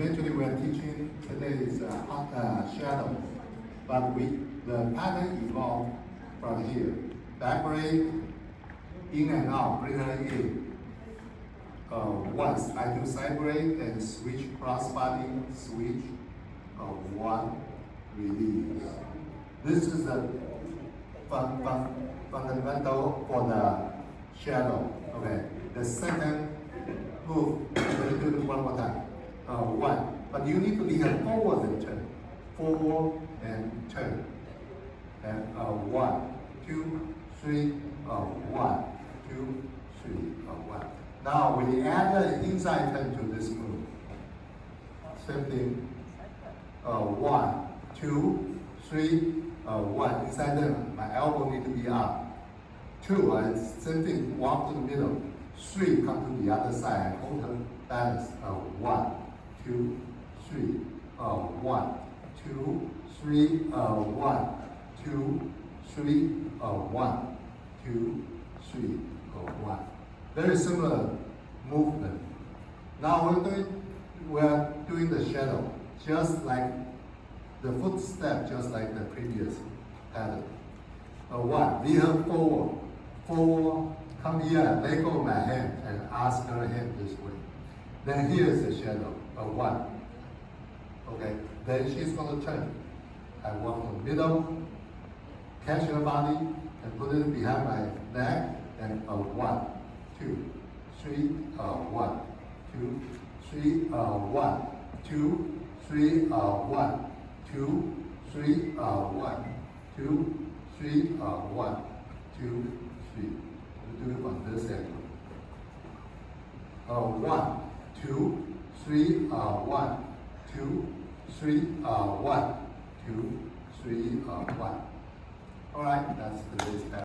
eventually we are teaching today is shadow, but the pattern evolved from here. Back break, in and out, bring her in. Once I do side break and switch cross body, switch, one, release. This is the fundamental for the shadow. Okay. The second move, let me do it one more time. One, but you need to be a forward and turn, forward and turn. And one, two, three, one, two, three, one. Now we add the inside turn to this move. Same thing. One, two, three, one. Inside turn, my elbow need to be up. Two, same thing. Walk to the middle. Three, come to the other side. Hold her balance. One, two, three. One, two, three. One, two, three. One, two, three. One. Very similar movement. Now we're doing the shadow, just like the footstep, just like the previous pattern. One, lead her forward, forward, come here, let go of my hand and ask her hand this way. Then here's the shadow, one. Okay, then she's gonna turn. I walk in the middle, catch her body, and put it behind my neck, and one, two, three, one, two, three, one, two, three, one, two, three, one, two, three, one, two, three. We do it on this end. One, two, three, one, two, three, one, two, three, one. All right, that's the base pattern.